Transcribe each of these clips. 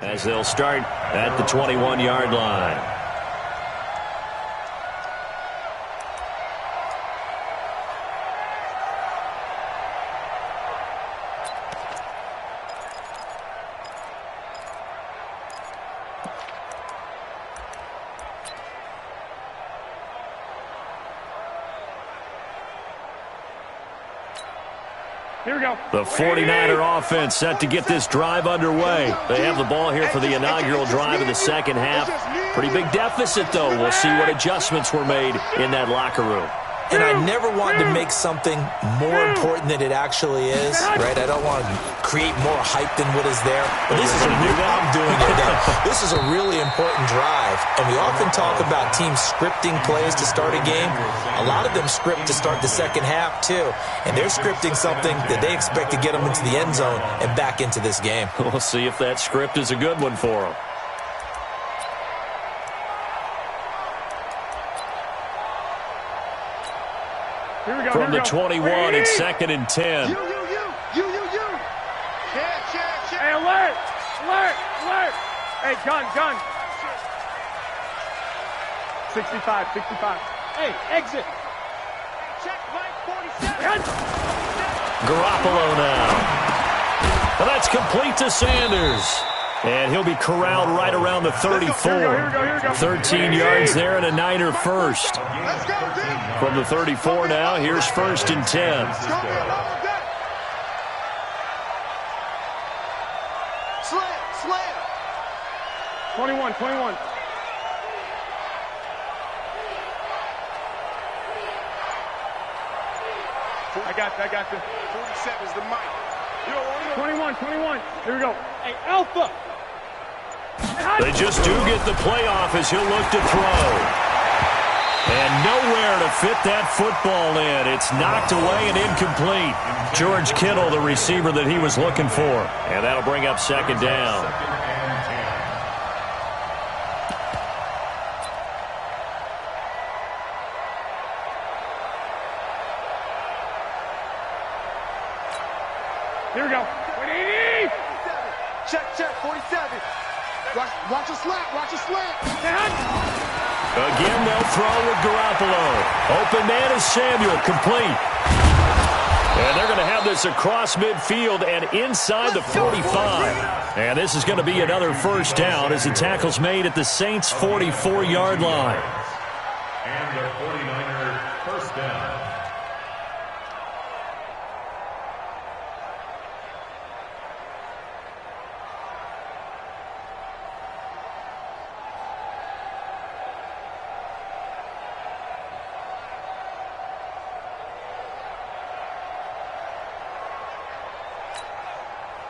As they'll start at the 21-yard line. Here we go. The 49er offense set to get this drive underway. They have the ball here for the inaugural drive of the second half. Pretty big deficit, though. We'll see what adjustments were made in that locker room. And I never wanted to make something more important than it actually is, right? I don't want to create more hype than what is there. But this is I'm doing it again. This is a really important drive. And we often talk about teams scripting plays to start a game. A lot of them script to start the second half, too. And they're scripting something that they expect to get them into the end zone and back into this game. We'll see if that script is a good one for them. From the 21, it's 2nd and 10. You. Hey, alert. Hey, gun. 65. Hey, exit. Check line 47. Garoppolo now. Well, that's complete to Sanders. And he'll be corralled right around the 34. Here we go. 13 yards there and a Niner first. From the 34 now, here's 1st and 10. Slam. 21. I got you. 47 is the mic. 21. Here we go. Hey, Alpha. They just do get the playoff as he'll look to throw. And nowhere to fit that football in. It's knocked away and incomplete. George Kittle, the receiver that he was looking for. And that'll bring up 2nd down. Here we go. 180. Check, 47. Watch a slant. Again, they'll throw with Garoppolo. Open man is Samuel, complete. And they're going to have this across midfield and inside the 45. And this is going to be another 1st down as the tackle's made at the Saints' 44-yard line. And the 49ers 1st down.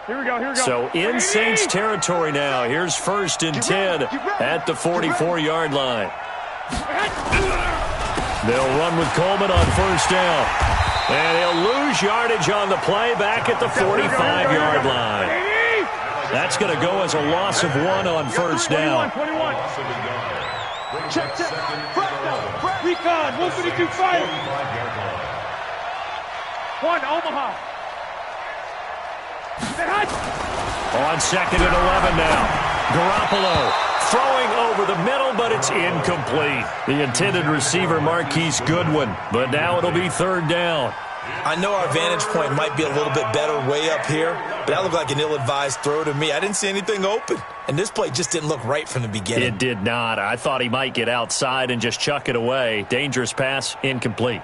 Here we go. So in Saints territory now. Here's 1st and 10 at the 44-yard line. They'll run with Coleman on 1st down. And he'll lose yardage on the play back at the 45-yard line. That's going to go as a loss of 1 on 1st down. 21. Check. Recon, 152 fight. 1, Omaha. On 2nd and 11 now. Garoppolo throwing over the middle, but it's incomplete. The intended receiver, Marquise Goodwin. But now it'll be 3rd down. I know our vantage point might be a little bit better way up here, but that looked like an ill-advised throw to me. I didn't see anything open, and this play just didn't look right from the beginning. It did not. I thought he might get outside and just chuck it away. Dangerous pass, incomplete.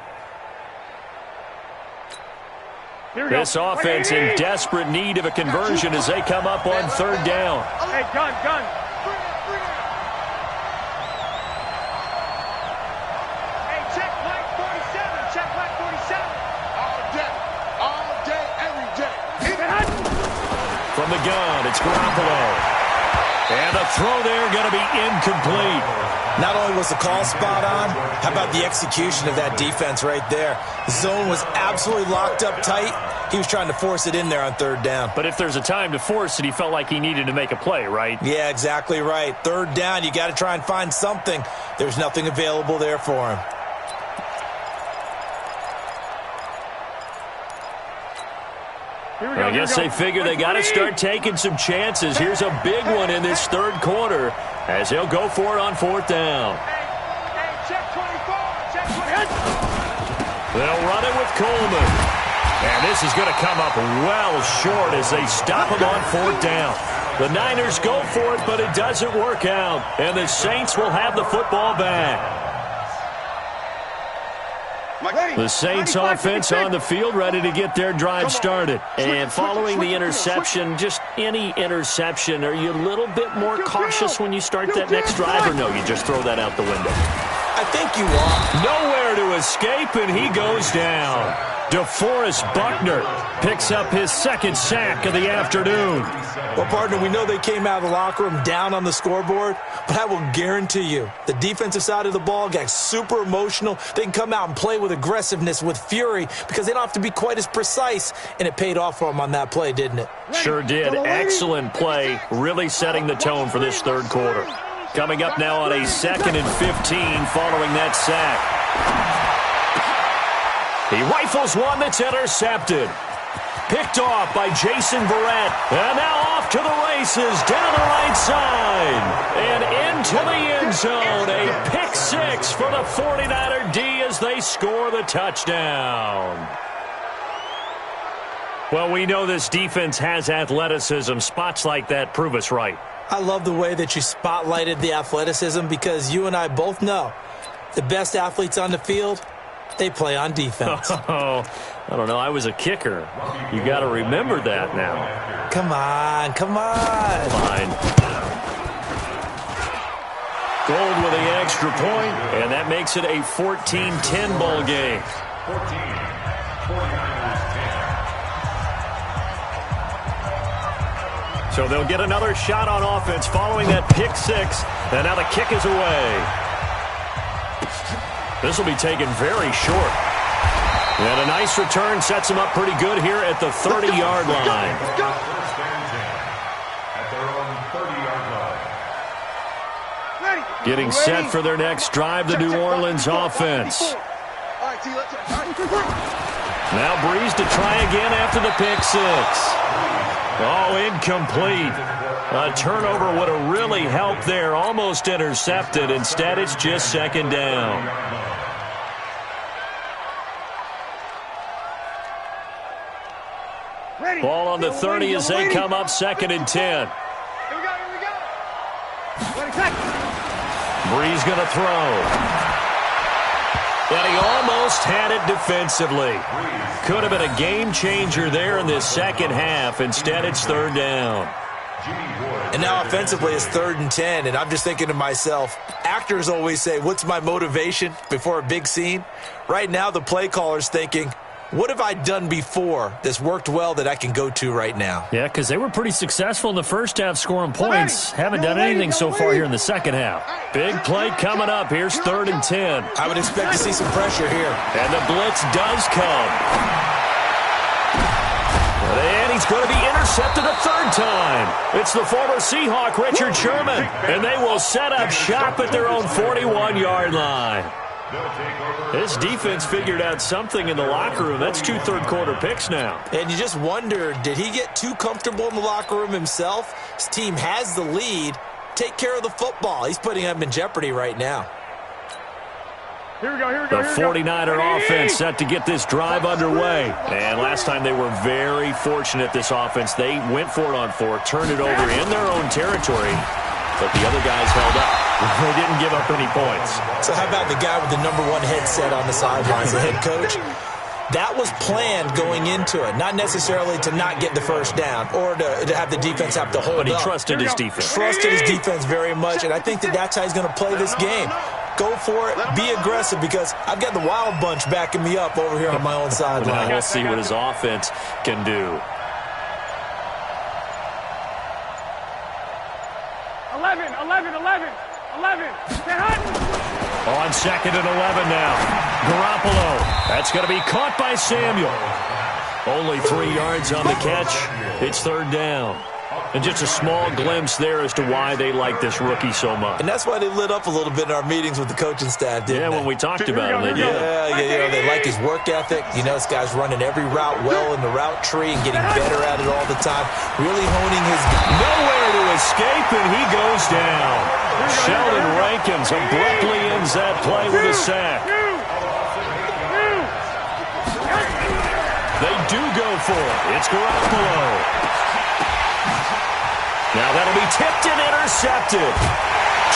This offense in desperate need of a conversion as they come up on 3rd down. Hey, gun. Hey, check line 47. All day, every day. From the gun, it's Garoppolo. And the throw there going to be incomplete. Not only was the call spot on, how about the execution of that defense right there? The zone was absolutely locked up tight. He was trying to force it in there on 3rd down. But if there's a time to force it, he felt like he needed to make a play, right? Yeah, exactly right. 3rd down, you got to try and find something. There's nothing available there for him. I guess they figure they got to start taking some chances. Here's a big one in this third quarter as he'll go for it on fourth down. Check 24. Check 20. They'll run it with Coleman. And this is going to come up well short as they stop him on fourth down. The Niners go for it, but it doesn't work out. And the Saints will have the football back. The Saints offense on the field, ready to get their drive started. And following the interception, just any interception, are you a little bit more cautious when you start that next drive, or no, you just throw that out the window? I think you are. Nowhere to escape, and he goes down. DeForest Buckner picks up his second sack of the afternoon. Well, partner, we know they came out of the locker room down on the scoreboard, but I will guarantee you the defensive side of the ball got super emotional. They can come out and play with aggressiveness, with fury, because they don't have to be quite as precise, and it paid off for them on that play, didn't it? Sure did. Excellent play, really setting the tone for this third quarter. Coming up now on a 2nd and 15 following that sack. He rifles one that's intercepted. Picked off by Jason Verrett. And now off to the races down the right side. And into the end zone. A pick six for the 49er D as they score the touchdown. Well, we know this defense has athleticism. Spots like that prove us right. I love the way that you spotlighted the athleticism because you and I both know the best athletes on the field, they play on defense. Oh, I don't know. I was a kicker. You got to remember that now. Come on, come on. Fine. Gold with the extra point, and that makes it a 14-10 ball game. 14, 49ers 10. So they'll get another shot on offense following that pick six, and now the kick is away. This will be taken very short. And a nice return sets him up pretty good here at the 30-yard line. Getting set for their next drive, the New Orleans offense. Now Breeze to try again after the pick six. Oh, incomplete. A turnover would have really helped there. Almost intercepted. Instead, it's just second down. Ball on the 30 as they come up 2nd and 10. Here we go. Breeze going to throw. And he almost had it defensively. Could have been a game changer there in this second half. Instead, it's third down. And now offensively it's 3rd and 10, and I'm just thinking to myself, actors always say, what's my motivation before a big scene? Right now the play caller's thinking, what have I done before that's worked well that I can go to right now? Yeah, because they were pretty successful in the first half scoring points. Haven't done anything so far here in the second half. Big play coming up. Here's 3rd and 10. I would expect to see some pressure here. And the blitz does come. And he's going to be intercepted a third time. It's the former Seahawk, Richard Sherman. And they will set up shop at their own 41-yard line. This defense figured out something in the locker room. That's 2 third-quarter picks now. And you just wonder, did he get too comfortable in the locker room himself? His team has the lead. Take care of the football. He's putting them in jeopardy right now. Here we go. The 49er offense set to get this drive underway. And last time they were very fortunate, this offense. They went for it on 4, turned it over in their own territory, but the other guys held up. They didn't give up any points. So how about the guy with the #1 headset on the sidelines, the head coach? That was planned going into it, not necessarily to not get the first down or to have the defense have to hold up. But he trusted his defense. Trusted his defense very much, and I think that's how he's going to play this game. Go for it, be aggressive, because I've got the Wild Bunch backing me up over here on my own sideline. We'll see what his offense can do. 11. On 2nd and 11 now. Garoppolo. That's going to be caught by Samuel. Only 3 yards on the catch. It's third down. And just a small glimpse there as to why they like this rookie so much. And that's why they lit up a little bit in our meetings with the coaching staff, didn't they? When we talked about it. Yeah, they like his work ethic. You know, this guy's running every route well in the route tree and getting better at it all the time. Really honing his... Nowhere to escape, and he goes down. Sheldon Rankins abruptly ends that play with a sack. They do go for it. It's Garoppolo. Now that'll be tipped and intercepted.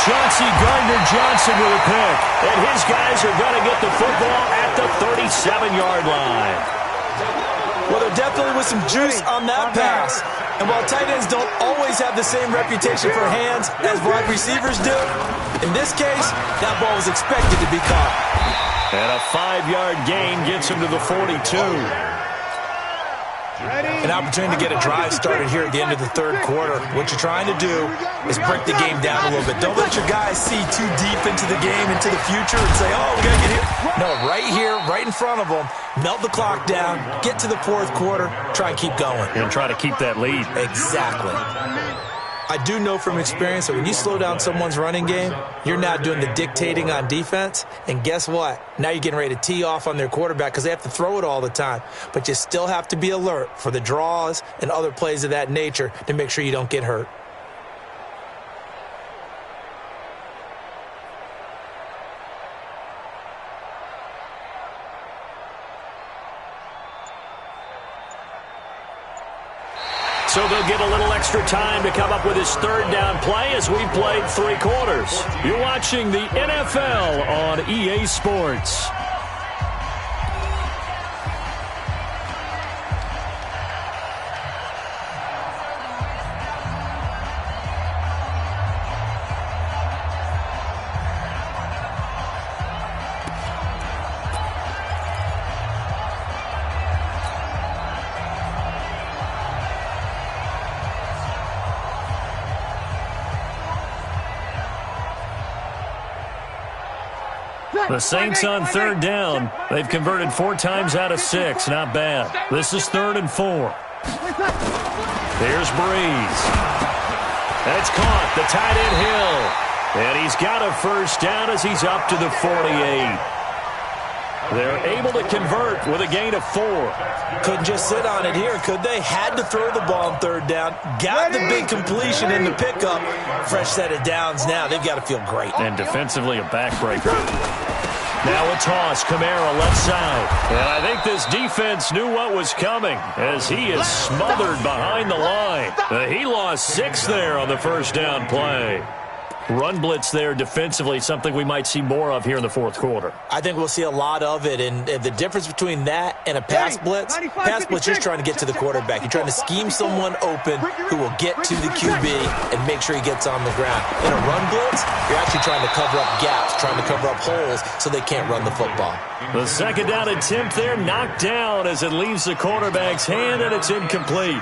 Chauncey Gardner-Johnson with a pick. And his guys are going to get the football at the 37-yard line. Well, there definitely was some juice on that pass. And while tight ends don't always have the same reputation for hands as wide receivers do, in this case, that ball was expected to be caught. And a 5-yard gain gets him to the 42. An opportunity to get a drive started here at the end of the third quarter. What you're trying to do is break the game down a little bit. Don't let your guys see too deep into the game, into the future, and say, oh, we got to get here. No, right here, right in front of them, melt the clock down, get to the fourth quarter, try and keep going. And try to keep that lead. Exactly. I do know from experience that when you slow down someone's running game, you're now doing the dictating on defense. And guess what? Now you're getting ready to tee off on their quarterback because they have to throw it all the time. But you still have to be alert for the draws and other plays of that nature to make sure you don't get hurt. So they'll get a little extra time to come up with his third down play as we played 3 quarters. You're watching the NFL on EA Sports. The Saints on third down. They've converted 4 times out of 6. Not bad. This is 3rd and 4. Here's Breeze. And it's caught. The tight end Hill. And he's got a first down as he's up to the 48. They're able to convert with a gain of 4. Couldn't just sit on it here, could they? Had to throw the ball on third down. Got the big completion in the pickup. Fresh set of downs now. They've got to feel great. And defensively a backbreaker. Now a toss. Kamara left side. And I think this defense knew what was coming as he is smothered behind the line. He lost 6 there on the first down play. Run blitz there defensively, something we might see more of here in the fourth quarter. I think we'll see a lot of it, and the difference between that and a pass blitz, you're trying to get to the quarterback. You're trying to scheme someone open who will get to the QB and make sure he gets on the ground. In a run blitz, you're actually trying to cover up gaps, trying to cover up holes so they can't run the football. The second down attempt there knocked down as it leaves the quarterback's hand, and it's incomplete.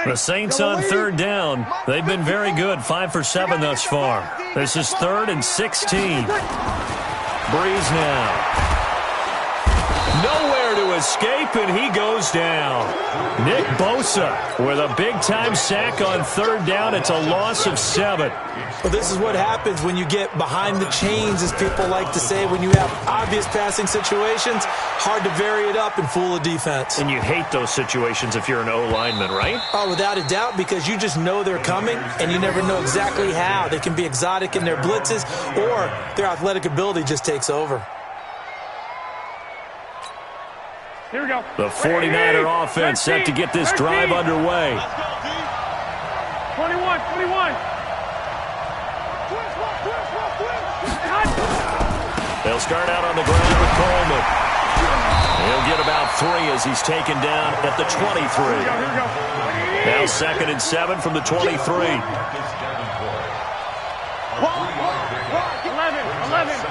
The Saints on third down. They've been very good, 5 for 7 thus far. This is 3rd and 16. Breeze now. Nowhere to escape, and he goes down. Nick Bosa with a big-time sack on third down. It's a loss of 7. Well, this is what happens when you get behind the chains, as people like to say. When you have obvious passing situations, hard to vary it up and fool a defense. And you hate those situations if you're an O-lineman, right? Oh, without a doubt, because you just know they're coming, and you never know exactly how. They can be exotic in their blitzes, or their athletic ability just takes over. Here we go. The 49er offense set to get this drive underway. 21. They'll start out on the ground with Coleman. He'll get about 3 as he's taken down at the 23. Here we go. Now 2nd and 7 from the 23. 11.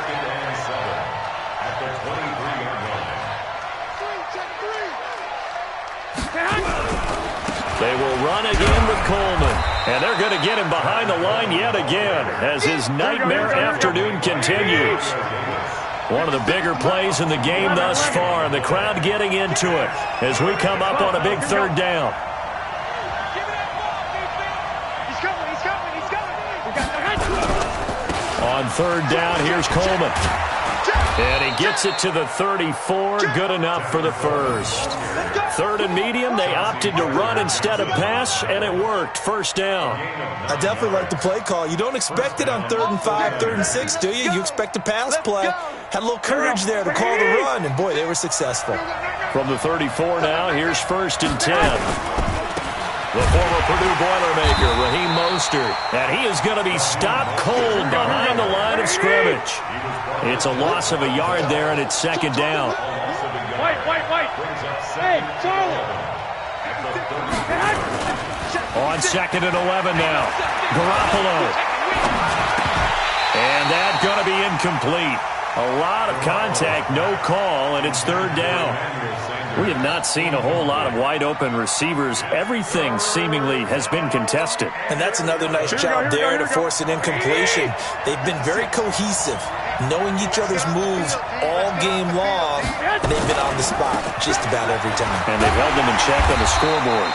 They will run again with Coleman. And they're going to get him behind the line yet again as his nightmare afternoon continues. One of the bigger plays in the game thus far, and the crowd getting into it as we come up on a big third down. On third down, here's Coleman. And he gets it to the 34, good enough for the first. Third and medium, they opted to run instead of pass, and it worked. First down. I definitely like the play call. You don't expect it on 3rd and 5, 3rd and 6, do you? You expect a pass play. Had a little courage there to call the run, and boy, they were successful. From the 34 now, here's 1st and 10. The former Purdue Boilermaker, Raheem Mostert, and he is going to be stopped cold behind the line of scrimmage. It's a loss of a yard there, and it's 2nd down. White. Hey, Charlie. On 2nd and 11 now. Garoppolo. And that's going to be incomplete. A lot of contact, no call, and it's 3rd down. We have not seen a whole lot of wide-open receivers. Everything seemingly has been contested. And that's another nice job there to force an incompletion. They've been very cohesive, knowing each other's moves all game long, and they've been on the spot just about every time. And they've held them in check on the scoreboard.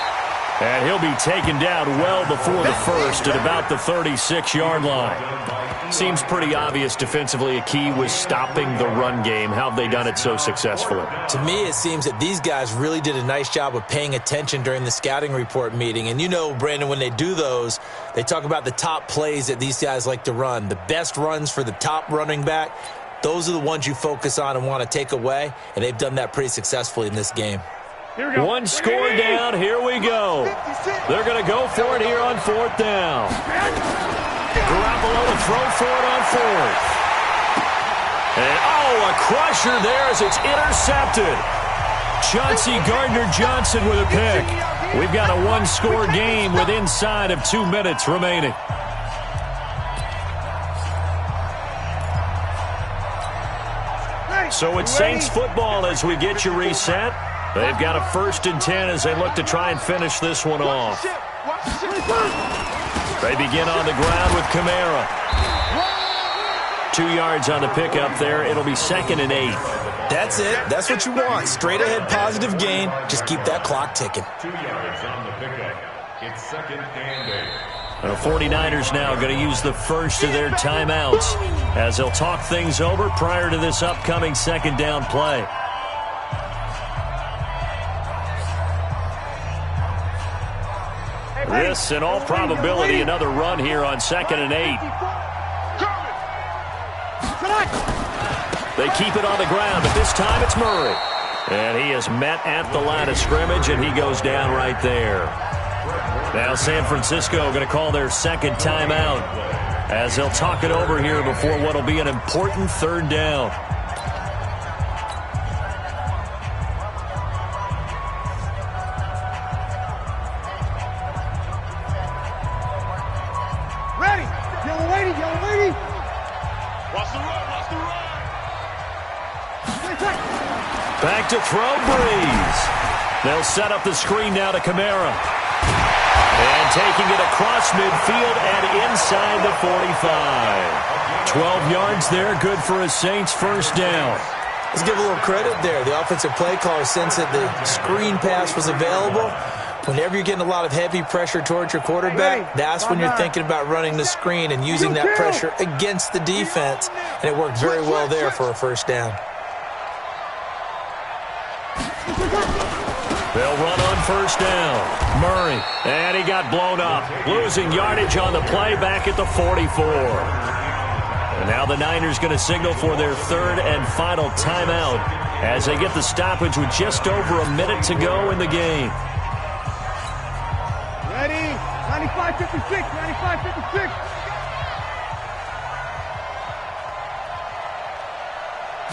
And he'll be taken down well before the first at about the 36-yard line. Seems pretty obvious defensively a key was stopping the run game. How have they done it so successfully? To me, it seems that these guys really did a nice job of paying attention during the scouting report meeting. And you know, Brandon, when they do those, they talk about the top plays that these guys like to run. The best runs for the top running back, those are the ones you focus on and want to take away. And they've done that pretty successfully in this game. One score down. Here we go. They're going to go for it here on 4th down. Garoppolo to throw for it on 4th. And, a crusher there as it's intercepted. Chauncey Gardner-Johnson with a pick. We've got a one-score game with inside of 2 minutes remaining. So it's Saints football as we get you reset. They've got a 1st and 10 as they look to try and finish this one off. They begin on the ground with Kamara. 2 yards on the pickup there. It'll be 2nd and 8. That's it. That's what you want. Straight ahead positive gain. Just keep that clock ticking. 2 yards on the pickup. It's 2nd and 8. The 49ers now going to use the first of their timeouts as they'll talk things over prior to this upcoming 2nd down play. This, in all probability, another run here on 2nd and 8. They keep it on the ground, but this time it's Murray. And he is met at the line of scrimmage, and he goes down right there. Now San Francisco going to call their 2nd timeout as they'll talk it over here before what will be an important 3rd down. Back to throw, Breeze. They'll set up the screen now to Kamara. And taking it across midfield and inside the 45. 12 yards there, good for a Saints 1st down. Let's give a little credit there. The offensive play caller sensed that the screen pass was available. Whenever you're getting a lot of heavy pressure towards your quarterback, that's when you're thinking about running the screen and using that pressure against the defense. And it worked very well there for a 1st down. They'll run on 1st down. Murray, and he got blown up. Losing yardage on the play back at the 44. And now the Niners going to signal for their 3rd and final timeout as they get the stoppage with just over a minute to go in the game. Ready? 95-56,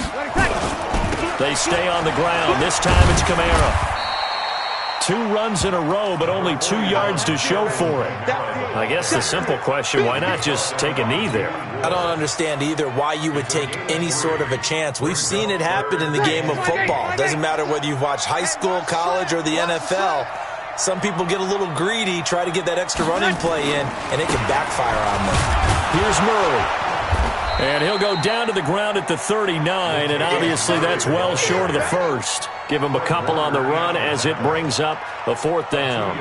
95-56. They stay on the ground. This time it's Kamara. 2 runs in a row, but only 2 yards to show for it. I guess the simple question, why not just take a knee there? I don't understand either why you would take any sort of a chance. We've seen it happen in the game of football. Doesn't matter whether you've watched high school, college, or the NFL. Some people get a little greedy, try to get that extra running play in, and it can backfire on them. Here's Murray. And he'll go down to the ground at the 39, and obviously that's well short of the first. Give him a couple on the run as it brings up a fourth down.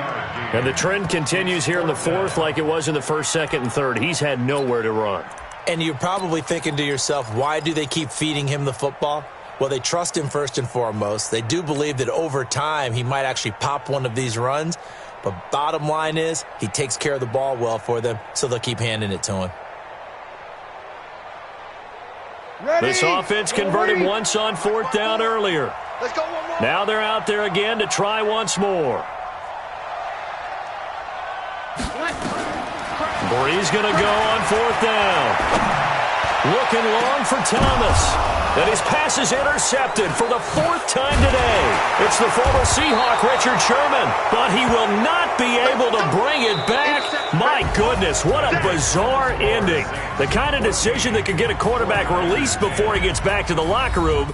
And the trend continues here in the fourth like it was in the first, second, and third. He's had nowhere to run. And you're probably thinking to yourself, why do they keep feeding him the football? Well, they trust him first and foremost. They do believe that over time he might actually pop one of these runs. But bottom line is he takes care of the ball well for them, so they'll keep handing it to him. Ready. This offense converted once on fourth down earlier. Let's go one more. Now they're out there again to try once more. Bree's going to go on fourth down. Looking long for Thomas. And his pass is intercepted for the fourth time today. It's the former Seahawk, Richard Sherman. But he will not be able to bring it back. My goodness, what a bizarre ending. The kind of decision that could get a quarterback released before he gets back to the locker room.